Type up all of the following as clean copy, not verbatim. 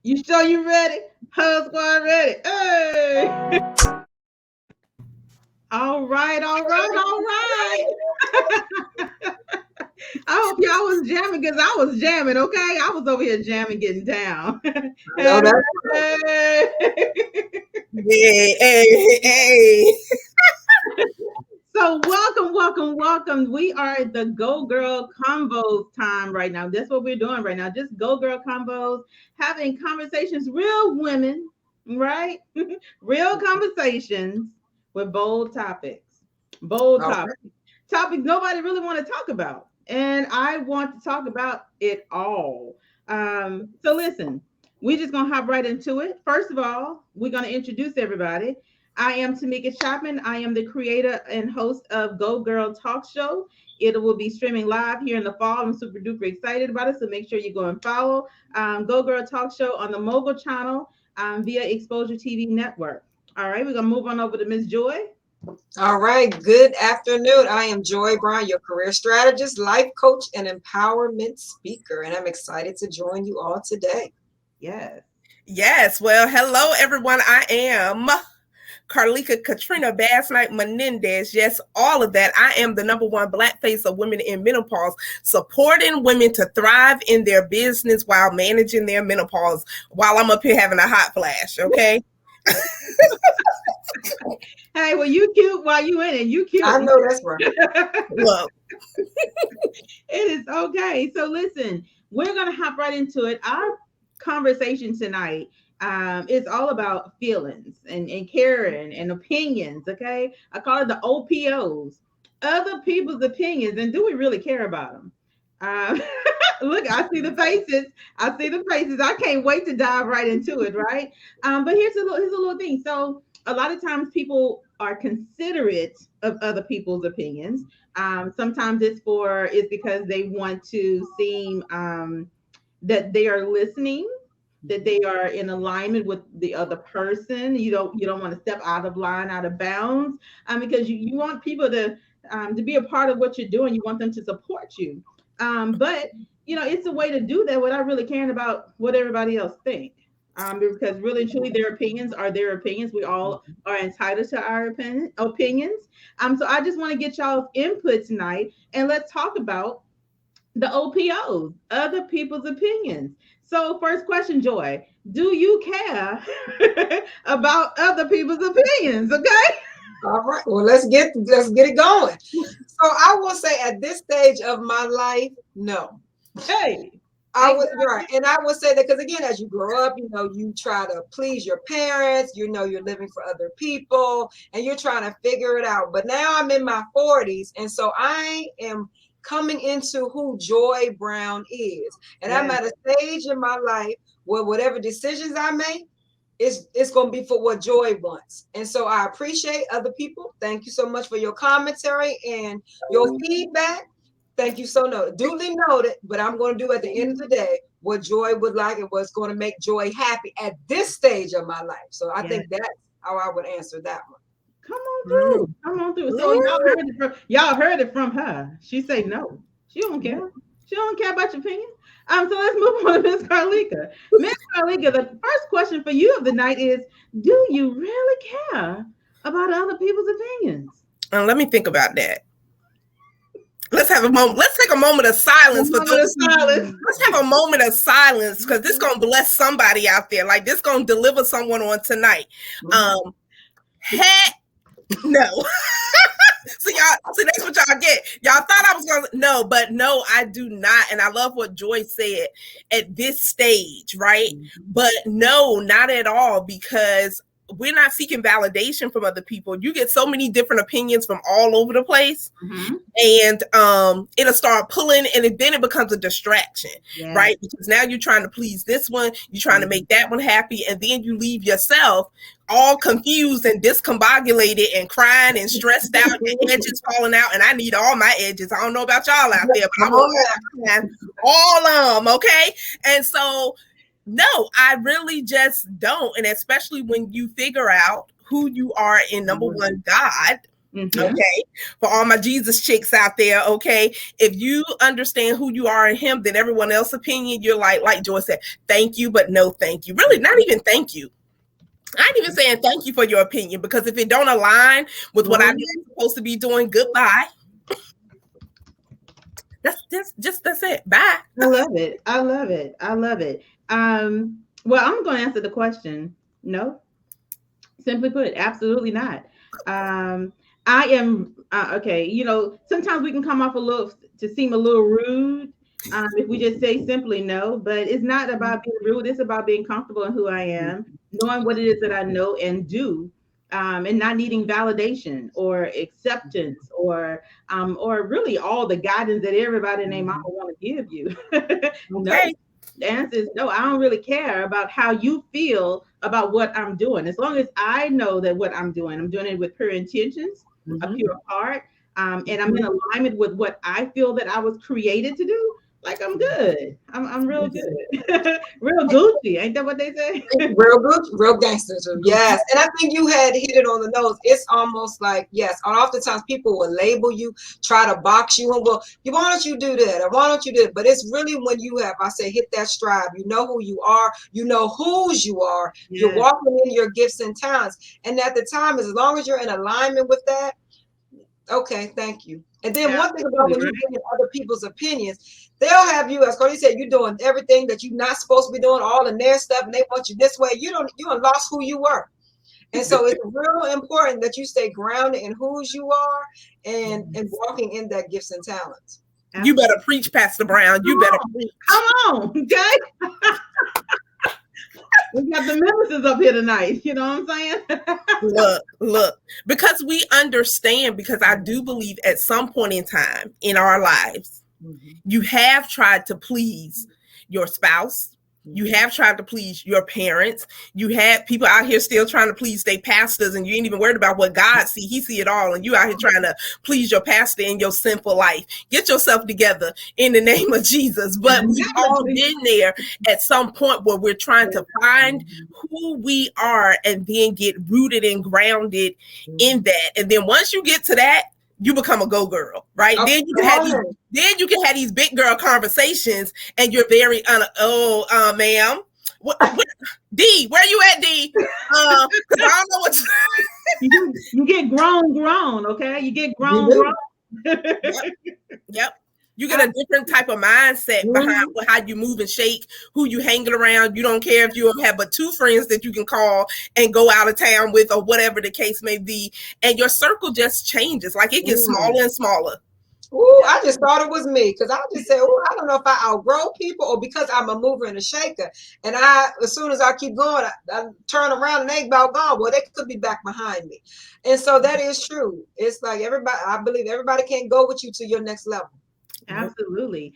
You sure you ready? Whole squad ready. Hey! All right, all right, all right. I hope y'all was jamming because I was jamming, okay? I was over here jamming, getting down. No, that's Hey! hey. So welcome, welcome, welcome. We are at the Go Girl Convos time right now. That's what we're doing right now. Just Go Girl Convos, having conversations, real women, right? Real conversations with bold topics. Bold All topics. Topics nobody really want to talk about. And I want to talk about it all. So listen, we're just gonna hop right into it. First of all, we're gonna introduce everybody. I am Tameka Chapman. I am the creator and host of Go Girl Talk Show. It will be streaming live here in the fall. I'm super duper excited about it. So make sure you go and follow Go Girl Talk Show on the Mogul channel via Exposure TV Network. All right, we're gonna move on over to Miss Joy. right. Good afternoon. I am Joy Brown, your career strategist, life coach, and empowerment speaker, and I'm excited to join you all today. Yes. Yes. Well, hello, everyone. I am Carleeka Katrina Basnight-Menendez. Yes, all of that. I am the #1 Black face of women in menopause, supporting women to thrive in their business while managing their menopause while I'm up here having a hot flash. Okay. Hey, well, you cute while you in it. You cute. I know that's right. Look. It is okay. So listen, we're gonna hop right into it. Our conversation tonight is all about feelings and caring and opinions. Okay, I call it the OPOs, other people's opinions, and do we really care about them? Um, Look, I see the faces. I see the faces. I can't wait to dive right into it. Right. But here's a little thing. So a lot of times people are considerate of other people's opinions. Sometimes it's because they want to seem that they are listening, that they are in alignment with the other person. You don't want to step out of line, out of bounds, because you want people to be a part of what you're doing. You want them to support you, but it's a way to do that without really caring about what everybody else thinks. Because really and truly their opinions are their opinions. We all are entitled to our opinions. So I just want to get y'all's input tonight, and let's talk about the OPOs, other people's opinions. So first question, Joy, do you care about other people's opinions? Okay. All right. Well, let's get it going. So I will say at this stage of my life, no. Hey. I would right, and I would say that because again, as you grow up, you try to please your parents. You're living for other people, and you're trying to figure it out. But now I'm in my 40s, and so I am coming into who Joy Brown is, and I'm at a stage in my life where whatever decisions I make, it's going to be for what Joy wants. And so I appreciate other people. Thank you so much for your commentary and your feedback. Thank you duly noted, but I'm going to do at the end of the day what Joy would like and what's going to make Joy happy at this stage of my life. So I think that's how I would answer that one. Come on through. Come on through. So y'all heard it from her. She say no. She don't care. She don't care about your opinion. So let's move on to Miss Carleeka. Miss Carleeka, the first question for you of the night is: do you really care about other people's opinions? Let me think about that. Let's have a moment. Let's take a moment of silence for those. Let's have a moment of silence because this is gonna bless somebody out there. Like this gonna deliver someone on tonight. Heck no. So that's what y'all get. Y'all thought I was gonna but no, I do not. And I love what Joy said at this stage, right? But no, not at all, because we're not seeking validation from other people. You get so many different opinions from all over the place, and it'll start pulling, and then it becomes a distraction, right? Because now you're trying to please this one, you're trying to make that one happy, and then you leave yourself all confused and discombobulated and crying and stressed out, and edges falling out. And I need all my edges. I don't know about y'all out there, but I want all of them, okay? And so no, I really just don't. And especially when you figure out who you are in #1 God, Okay. For all my Jesus chicks out there, okay. If you understand who you are in him, then everyone else's opinion, you're like Joy said, thank you, but no thank you. Really, not even thank you. I ain't even saying thank you for your opinion, because if it don't align with what I'm supposed to be doing, goodbye. That's it. Bye. I love it. I love it. I love it. Well, I'm going to answer the question. No. Simply put, absolutely not. I am okay. You know, sometimes we can come off to seem a little rude if we just say simply no. But it's not about being rude. It's about being comfortable in who I am, knowing what it is that I know and do, and not needing validation or acceptance or really all the guidance that everybody and their mama want to give you. No. The answer is no. I don't really care about how you feel about what I'm doing. As long as I know that what I'm doing it with pure intentions, a pure heart, and I'm in alignment with what I feel that I was created to do. Like, I'm good. I'm real good. Real Gucci. Ain't that what they say? Real Gucci, real gangsters. Yes. And I think you had hit it on the nose. It's almost like, yes, oftentimes people will label you, try to box you, and go, why don't you do that? Or why don't you do that? But it's really when you have, I say, hit that stride. You know who you are. You know whose you are. Yes. You're walking in your gifts and talents. And at the time, as long as you're in alignment with that, okay, thank you. And then one thing about when you bring in other people's opinions, they'll have you, as Cody said, you're doing everything that you're not supposed to be doing, all in their stuff, and they want you this way. You lost who you were. And so it's real important that you stay grounded in whose you are and walking in that gifts and talents. You better preach, Pastor Brown. You better preach. Come on, okay? We got the ministers up here tonight. You know what I'm saying? Look, because we understand, because I do believe at some point in time in our lives, you have tried to please your spouse. You have tried to please your parents. You have people out here still trying to please their pastors, and you ain't even worried about what God see. He see it all, and you out here trying to please your pastor in your sinful life. Get yourself together in the name of Jesus. But we've all been there at some point where we're trying to find who we are and then get rooted and grounded in that. And then once you get to that, you become a go girl, right? Then you can have these big girl conversations, and you're very ma'am, what D, where you at, D? Because I don't know what you get grown, okay? You get grown. Yep. You get a different type of mindset behind how you move and shake, who you hanging around. You don't care if you have but 2 friends that you can call and go out of town with, or whatever the case may be. And your circle just changes. Like, it gets smaller and smaller. Ooh, I just thought it was me, because I just said, I don't know if I outgrow people or because I'm a mover and a shaker. And as soon as I keep going, I turn around and they about gone. Well, they could be back behind me. And so that is true. It's like I believe everybody can't go with you to your next level. Absolutely.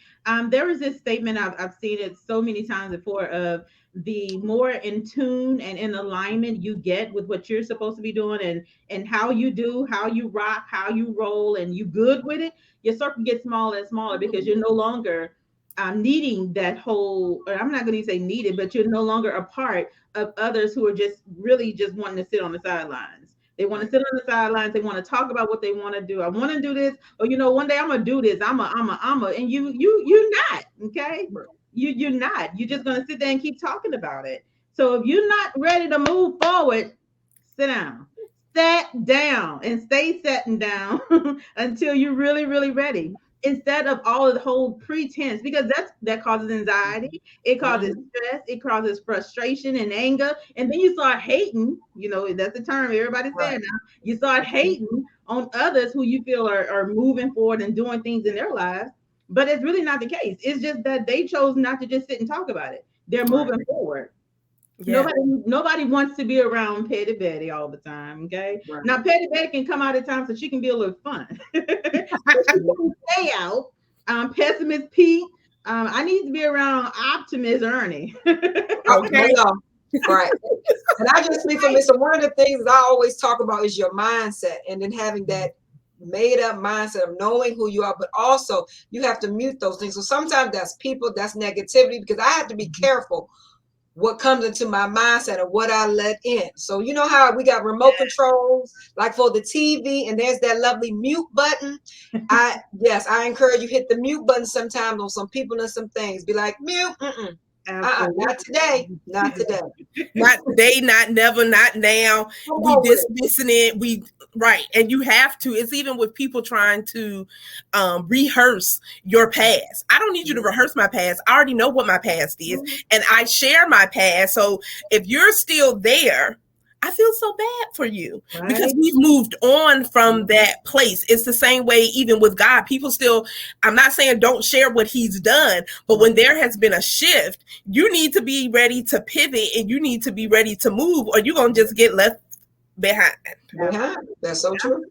There was this statement, I've seen it so many times before, of the more in tune and in alignment you get with what you're supposed to be doing and how you rock, how you roll, and you good with it, your circle gets smaller and smaller, because you're no longer needing that whole, or I'm not going to say needed, but you're no longer a part of others who are just really just wanting to sit on the sidelines. They want to sit on the sidelines. They want to talk about what they want to do. I want to do this, or one day I'm gonna do this. I'm a, and you're not, okay? You're not. You're just gonna sit there and keep talking about it. So if you're not ready to move forward, sit down and stay sitting down until you're really, really ready. Instead of all of the whole pretense, because that causes anxiety, it causes stress, it causes frustration and anger, and then you start hating. That's the term everybody's saying now. You start hating on others who you feel are moving forward and doing things in their lives, but it's really not the case. It's just that they chose not to just sit and talk about it. They're moving forward. Yeah. Nobody wants to be around Petty Betty all the time, okay? Right. Now, Petty Betty can come out at times so she can be a little fun. Stay out. Pessimist Pete. I need to be around Optimist Ernie. Okay. Right. And I just speak for me. So one of the things I always talk about is your mindset, and then having that made up mindset of knowing who you are, but also you have to mute those things. So sometimes that's people, that's negativity, because I have to be careful what comes into my mindset and what I let in. So you know how we got remote controls, like for the TV, and there's that lovely mute button. I encourage you hit the mute button sometimes on some people and some things. Be like, mute, not today, not today. Not today, not never, not now. We dismissing it. Right. And you have to. It's even with people trying to rehearse your past. I don't need you to rehearse my past. I already know what my past is. And I share my past. So if you're still there, I feel so bad for you because we've moved on from that place. It's the same way even with God. People still, I'm not saying don't share what he's done, but when there has been a shift, you need to be ready to pivot and you need to be ready to move or you're going to just get left behind. That's so true.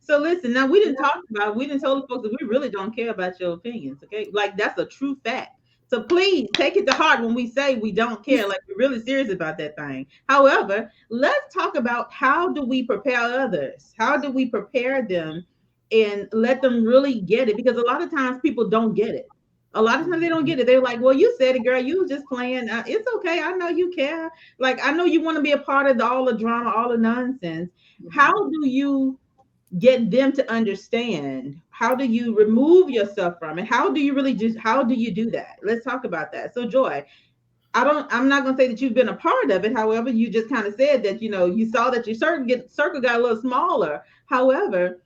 So listen, now we didn't tell the folks that we really don't care about your opinions. Okay. Like that's a true fact. So please take it to heart when we say we don't care, like we're really serious about that thing. However, let's talk about how do we prepare others? How do we prepare them and let them really get it? Because a lot of times people don't get it. A lot of times they don't get it. They're like, well, you said it, girl. You was just playing. It's okay. I know you care. Like, I know you want to be a part of all the drama, all the nonsense. How do you get them to understand? How do you remove yourself from it? How do you do that? Let's talk about that. So Joy, I'm not going to say that you've been a part of it. However, you just kind of said that, you saw that your circle got a little smaller. However,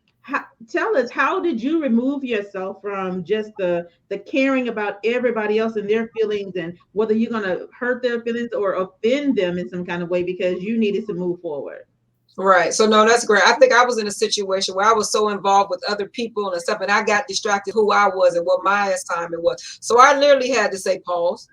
tell us, how did you remove yourself from just the caring about everybody else and their feelings and whether you're going to hurt their feelings or offend them in some kind of way because you needed to move forward? Right. So no, that's great. I think I was in a situation where I was so involved with other people and stuff, and I got distracted who I was and what my assignment was. So I literally had to say, pause.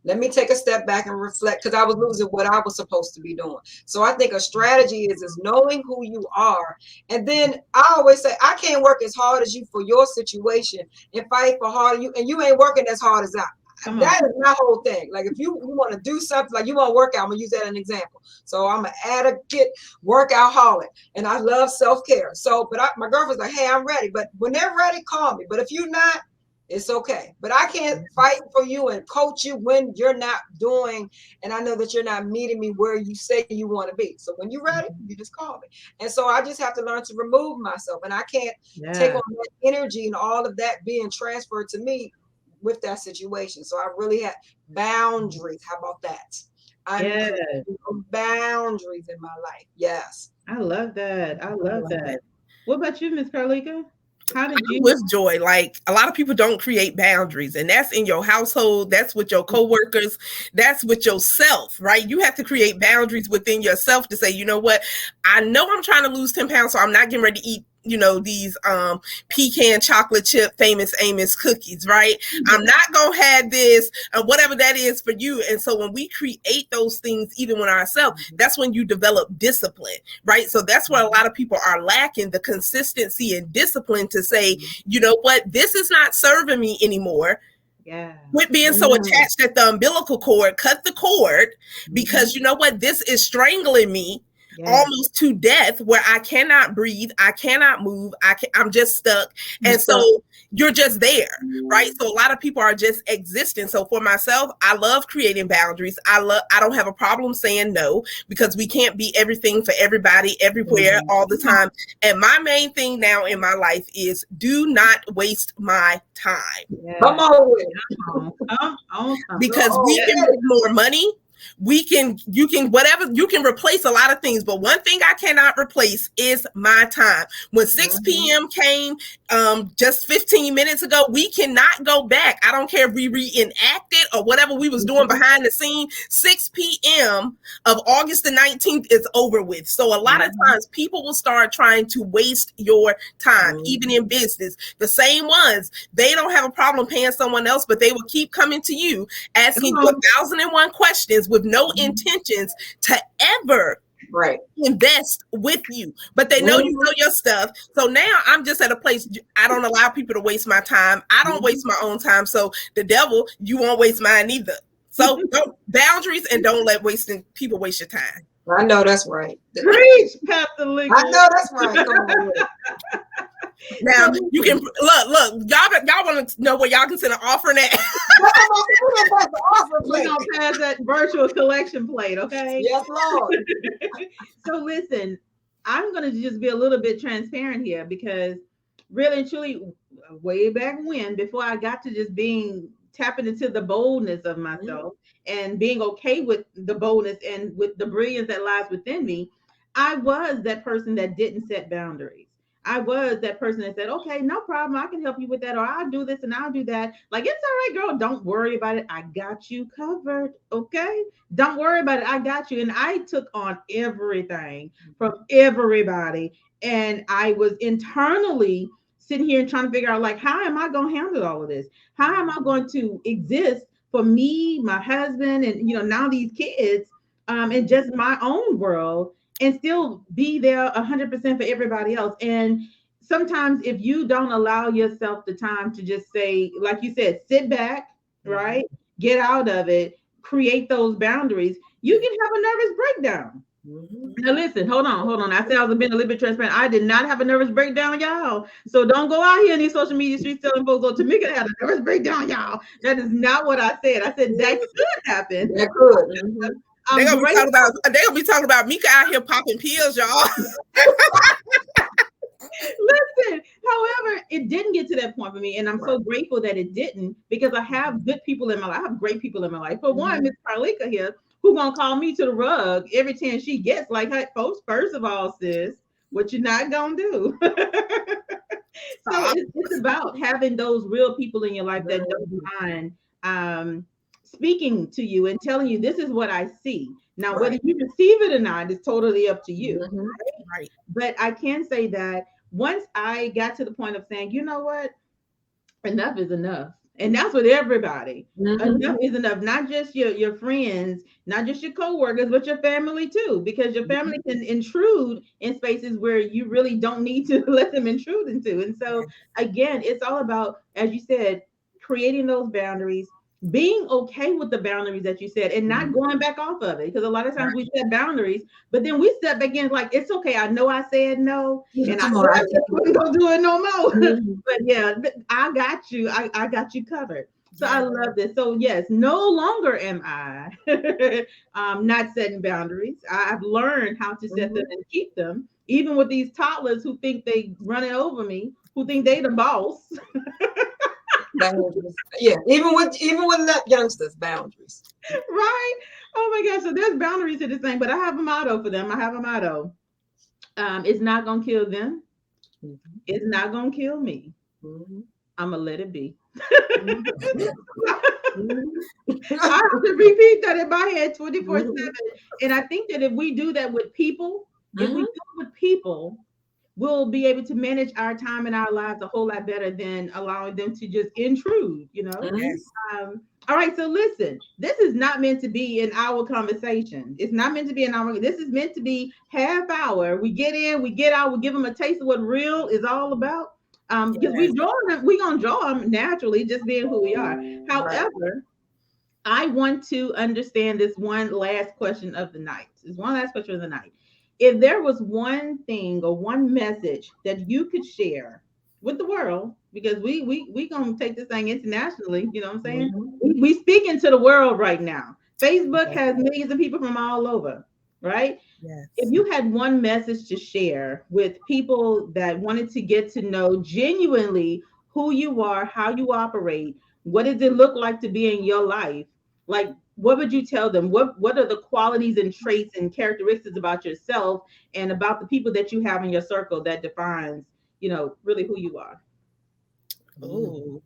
Let me take a step back and reflect because I was losing what I was supposed to be doing. So I think a strategy is knowing who you are. And then I always say, I can't work as hard as you for your situation and fight for harder you, and you ain't working as hard as I. That is my whole thing. Like if you want to do something, like you want to work out, I'm gonna use that as an example. So I'm an advocate, workout holic, and I love self-care. So, but my girlfriend's like, hey, I'm ready. But when they're ready, call me. But if you're not, it's okay. But I can't fight for you and coach you when you're not doing, and I know that you're not meeting me where you say you want to be. So when you're ready, you just call me. And so I just have to learn to remove myself, and I can't take on that energy and all of that being transferred to me with that situation. So I really had boundaries. How about that? I need boundaries in my life. Yes. I love that. I love that. What about you, Miss Carleeka? How did you? With Joy, like a lot of people don't create boundaries, and that's in your household, that's with your coworkers, that's with yourself, right? You have to create boundaries within yourself to say, you know what, I know I'm trying to lose 10 pounds, so I'm not getting ready to eat these pecan chocolate chip Famous Amos cookies, right? I'm not gonna have this whatever that is for you. And so when we create those things even with ourselves, that's when you develop discipline, right? So that's where a lot of people are lacking, the consistency and discipline to say, you know what, this is not serving me anymore. Quit being so attached at the umbilical cord, cut the cord, because you know what, this is strangling me almost to death, where I cannot breathe, I cannot move, I'm just stuck. And so you're just there, right? So a lot of people are just existing. So for myself, I love creating boundaries. I don't have a problem saying no, because we can't be everything for everybody, everywhere, all the time. And my main thing now in my life is do not waste my time. Come on. Because we can make more money. You can replace a lot of things, but one thing I cannot replace is my time. When 6 p.m. came just 15 minutes ago, we cannot go back. I don't care if we reenact it or whatever we was doing behind the scene. 6 p.m. of August the 19th is over with. So a lot of times people will start trying to waste your time, even in business. The same ones, they don't have a problem paying someone else, but they will keep coming to you asking you 1,001 questions with no intentions to ever invest with you, but they know you know your stuff. So now I'm just at a place, I don't allow people to waste my time. I don't waste my own time. So the devil, you won't waste mine either. So boundaries, and don't let people waste your time. I know that's right. Preach, Pastor Lincoln. I know that's right. Come on. Now you can look. Y'all want to know where y'all can send an offering at? We're gonna pass that virtual collection plate, okay? Yes, Lord. So listen, I'm gonna just be a little bit transparent here because really and truly, way back when, before I got to just tapping into the boldness of myself and being okay with the boldness and with the brilliance that lies within me, I was that person that didn't set boundaries. I was that person that said, okay, no problem. I can help you with that. Or I'll do this and I'll do that. Like, it's all right, girl. Don't worry about it. I got you covered. Okay. Don't worry about it. I got you. And I took on everything from everybody. And I was internally sitting here and trying to figure out, like, how am I going to handle all of this? How am I going to exist for me, my husband, and, now these kids, and just my own world, and still be there 100% for everybody else. And sometimes if you don't allow yourself the time to just say, like you said, sit back, right? Get out of it, create those boundaries, you can have a nervous breakdown. Now listen, hold on. I said I was being a little bit transparent. I did not have a nervous breakdown, y'all. So don't go out here in these social media streets telling folks, oh, Tameka had a nervous breakdown, y'all. That is not what I said. I said that could happen. That could. They're gonna be talking about Mika out here popping pills, y'all. Listen, however, it didn't get to that point for me, and I'm so grateful that it didn't, because I have good people in my life. I have great people in my life. For one, Miss Carleeka here, who gonna call me to the rug every chance she gets. Like, hey, folks, first of all, sis, what you're not gonna do. So it's about having those real people in your life that don't mind speaking to you and telling you, this is what I see. Now, whether you receive it or not is totally up to you. Right. But I can say that once I got to the point of saying, you know what, enough is enough. And that's with everybody. Enough is enough. Not just your friends, not just your coworkers, but your family too, because your family can intrude in spaces where you really don't need to let them intrude into. And so again, it's all about, as you said, creating those boundaries, being okay with the boundaries that you said, and not going back off of it. Because a lot of times we set boundaries, but then we step back in like, it's okay. I know I said no, and I know I wasn't gonna do it no more. But yeah, I got you. I got you covered. So I love this. So yes, no longer am I not setting boundaries. I've learned how to set them and keep them, even with these toddlers who think they running over me, who think they the boss. Boundaries. Yeah, even with youngsters, boundaries. Right? Oh my gosh. So there's boundaries to this thing, but I have a motto for them. I have a motto. It's not gonna kill them. It's not gonna kill me. I'm gonna let it be. I have to repeat that in my head 24/7. And I think that if we do that with people, we'll be able to manage our time and our lives a whole lot better than allowing them to just intrude, All right, so listen, this is not meant to be an hour conversation. It's not meant to be an hour. This is meant to be half hour. We get in, we get out, we give them a taste of what real is all about. Because we're gonna draw them naturally, just being who we are. However, I want to understand this one last question of the night. If there was one thing or one message that you could share with the world, because we gonna take this thing internationally, you know what I'm saying? We speaking to the world right now. Facebook has millions of people from all over, right? Yes. If you had one message to share with people that wanted to get to know genuinely who you are, how you operate, what does it look like to be in your life? Like, what would you tell them? What are the qualities and traits and characteristics about yourself and about the people that you have in your circle that defines, really who you are? Ooh.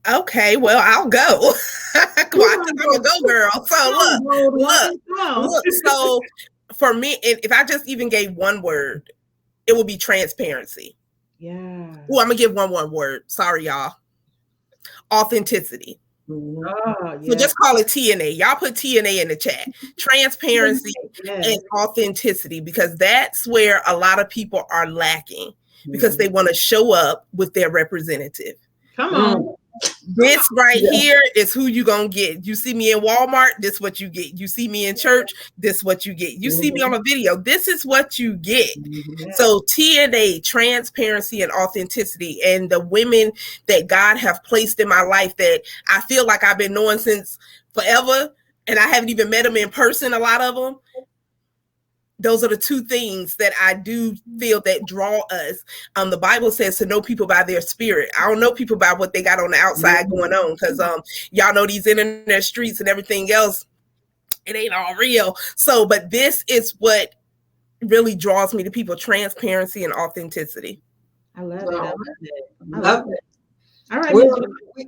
Okay, well, I'll go. Come on, I'm a go girl. So look. So for me, if I just even gave one word, it would be transparency. Yeah. Oh, I'm gonna give one word. Sorry, y'all. Authenticity. So just call it TNA. Y'all put TNA in the chat. Transparency and authenticity, because that's where a lot of people are lacking, because they want to show up with their representative. Come on. This right here is who you gonna get. You see me in Walmart, this what you get. You see me in church, this what you get. You see me on a video, this is what you get. So TNA, transparency and authenticity, and the women that God have placed in my life that I feel like I've been knowing since forever, and I haven't even met them in person, a lot of them. Those are the two things that I do feel that draw us. The Bible says to know people by their spirit. I don't know people by what they got on the outside going on, because y'all know these internet streets and everything else, it ain't all real. So, but this is what really draws me to people: transparency and authenticity. I love it. I love it. I love it. All right,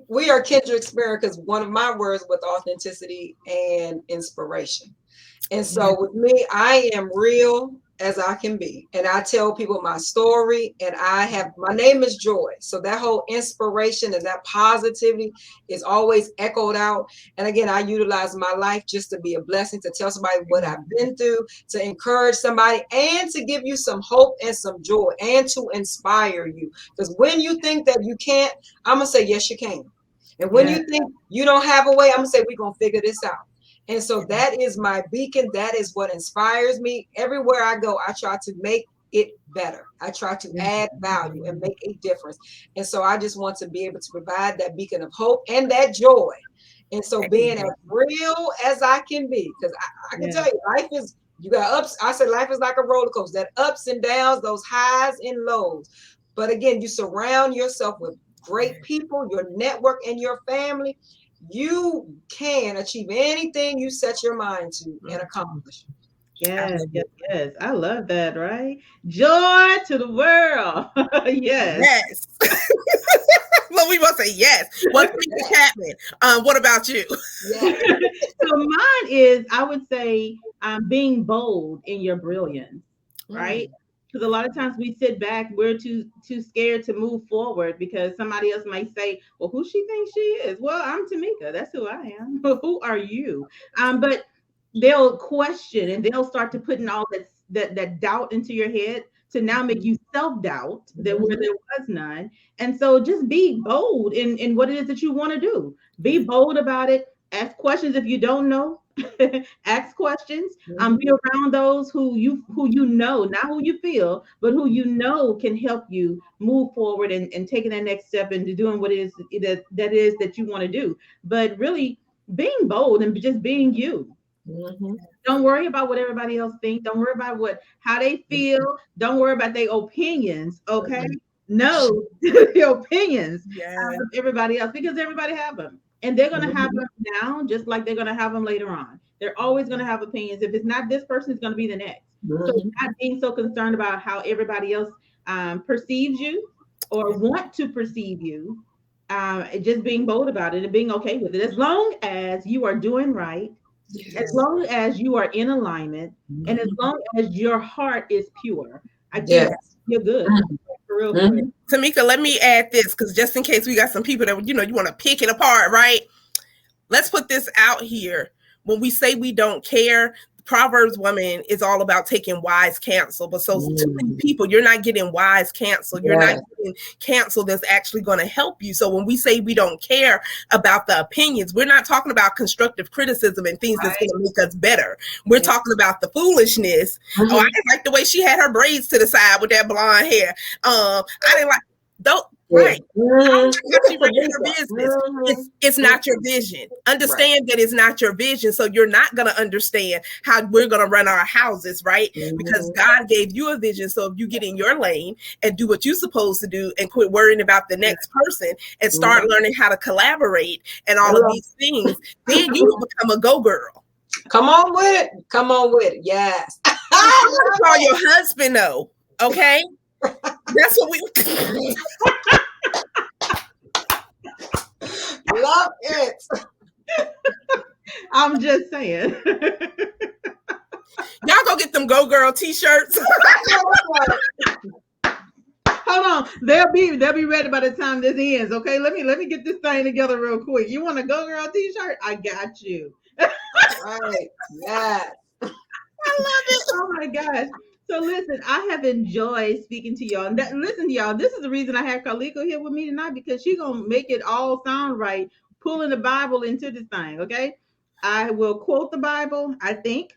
we are kindred spirit, because one of my words with authenticity and inspiration. And so with me, I am real as I can be. And I tell people my story, and my name is Joy. So that whole inspiration and that positivity is always echoed out. And again, I utilize my life just to be a blessing, to tell somebody what I've been through, to encourage somebody, and to give you some hope and some joy, and to inspire you. Because when you think that you can't, I'm going to say, yes, you can. And when you think you don't have a way, I'm going to say, we're going to figure this out. And so that is my beacon. That is what inspires me. Everywhere I go, I try to make it better. I try to add value and make a difference. And so I just want to be able to provide that beacon of hope and that joy. And so being as real as I can be, because I can tell you, life is, you got ups. I said life is like a roller coaster, that ups and downs, those highs and lows. But again, you surround yourself with great people, your network and your family. You can achieve anything you set your mind to and accomplish. Yes. I love that, right? Joy to the world. Yes. Well, we must say yes. What's Tameka Chapman? What about you? Yes. So mine is, I would say, being bold in your brilliance, right? Because a lot of times we sit back, we're too scared to move forward, because somebody else might say, well, who she thinks she is? Well, I'm Tameka. That's who I am. Who are you? But they'll question, and they'll start to put in all that doubt into your head, to now make you self-doubt that where there was none. And so just be bold in what it is that you want to do. Be bold about it. Ask questions if you don't know. Ask questions. Be around those who you know, not who you feel, but who you know can help you move forward and taking that next step into doing what it is that you want to do. But really being bold and just being you. Don't worry about what everybody else thinks. Don't worry about how they feel. Don't worry about their opinions. Okay. No, your opinions of everybody else, because everybody have them. And they're going to have them now, just like they're going to have them later on. They're always going to have opinions. If it's not this person, it's going to be the next. So not being so concerned about how everybody else perceives you or want to perceive you, just being bold about it and being okay with it. As long as you are doing right, as long as you are in alignment, and as long as your heart is pure, I think you're good. For real. Tameka, let me add this, because just in case we got some people that, you want to pick it apart, right? Let's put this out here. When we say we don't care, Proverbs woman is all about taking wise counsel. But so too many people, you're not getting wise counsel. You're not getting counsel that's actually going to help you. So when we say we don't care about the opinions, we're not talking about constructive criticism and things that's going to make us better. We're talking about the foolishness. Oh, I didn't like the way she had her braids to the side with that blonde hair. I didn't like, don't. Right. It's not your vision. Understand that it's not your vision. So you're not going to understand how we're going to run our houses, right? Because God gave you a vision. So if you get in your lane and do what you're supposed to do and quit worrying about the next person and start learning how to collaborate and all of these things, then you will become a go girl. Come on with it. Come on with it. Yes. Call your husband though. Okay. That's what we love it. I'm just saying. Y'all go get them Go Girl t-shirts. Hold on. They'll be ready by the time this ends. Okay. Let me get this thing together real quick. You want a Go Girl t-shirt? I got you. Right. Yes. I love it. Oh my gosh. So listen, I have enjoyed speaking to y'all. And listen to y'all, this is the reason I have Carleeka here with me tonight, because she's gonna make it all sound right, pulling the Bible into this thing. Okay. I will quote the Bible, I think.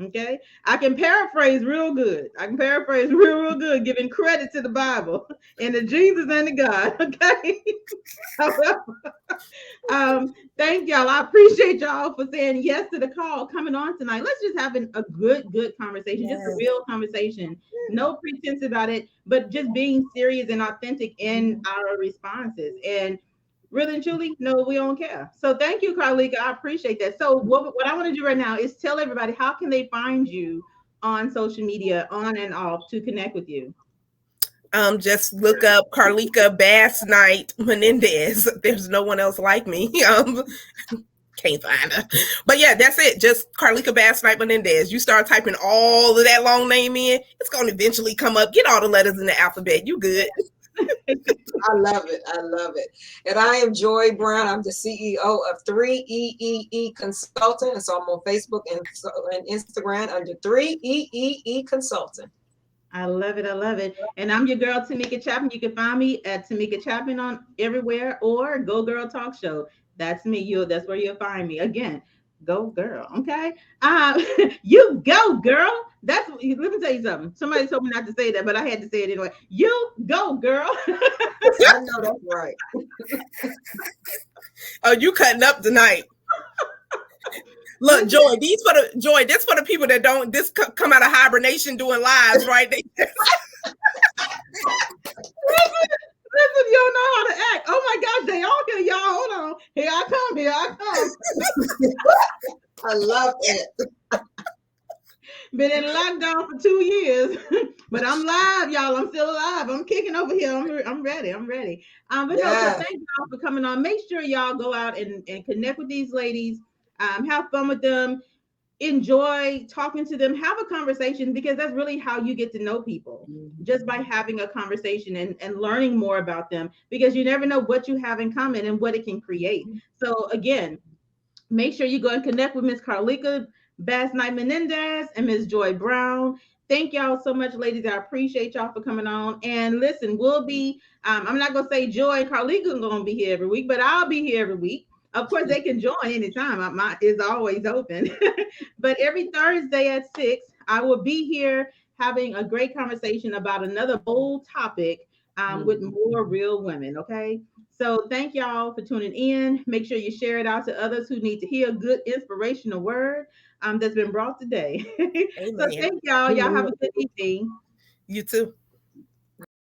Okay. I can paraphrase real good. I can paraphrase real good, giving credit to the Bible and the Jesus and the God. Okay. Thank y'all. I appreciate y'all for saying yes to the call, coming on tonight. Let's just have a good conversation, just a real conversation. No pretense about it, but just being serious and authentic in our responses. And really and truly, no, we don't care. So thank you, Carleeka. I appreciate that. So what I want to do right now is tell everybody, how can they find you on social media, on and off, to connect with you? Just look up Carleeka Basnight-Menendez. There's no one else like me. Can't find her. But yeah, that's it. Just Carleeka Basnight-Menendez. You start typing all of that long name in, it's going to eventually come up. Get all the letters in the alphabet. You good. I love it. I love it. And I am Joy Brown. I'm the CEO of 3EEE Consulting. And so I'm on Facebook and Instagram under 3EEE Consulting. I love it. I love it. And I'm your girl, Tameka Chapman. You can find me at Tameka Chapman on everywhere, or Go Girl Talk Show. That's me. That's where you'll find me. Again, go girl. Okay. You go girl. Let me tell you something. Somebody told me not to say that, but I had to say it anyway. You go girl. I know that's right. Oh, you cutting up tonight. Look, Joy, this for the people that don't come out of hibernation doing lives, right? Listen, you don't know how to act. Oh my gosh, they all here, y'all. Hold on. Here I come. I love it. Been in lockdown for 2 years, but I'm live, y'all. I'm still alive. I'm kicking over here. I'm ready. But no, so thank y'all for coming on. Make sure y'all go out and connect with these ladies. Have fun with them. Enjoy talking to them. Have a conversation, because that's really how you get to know people, just by having a conversation and learning more about them, because you never know what you have in common and what it can create. So again, make sure you go and connect with Miss Carleeka Basnight-Menendez and Miss Joy Brown. Thank y'all so much, ladies. I appreciate y'all for coming on. And listen, we'll be, I'm not going to say Joy and Carleeka are going to be here every week, but I'll be here every week. Of course, they can join anytime. Mine is always open. But every Thursday at 6, I will be here having a great conversation about another bold topic with more real women, okay? So thank y'all for tuning in. Make sure you share it out to others who need to hear a good inspirational word that's been brought today. So thank y'all. Y'all have a good evening. You too.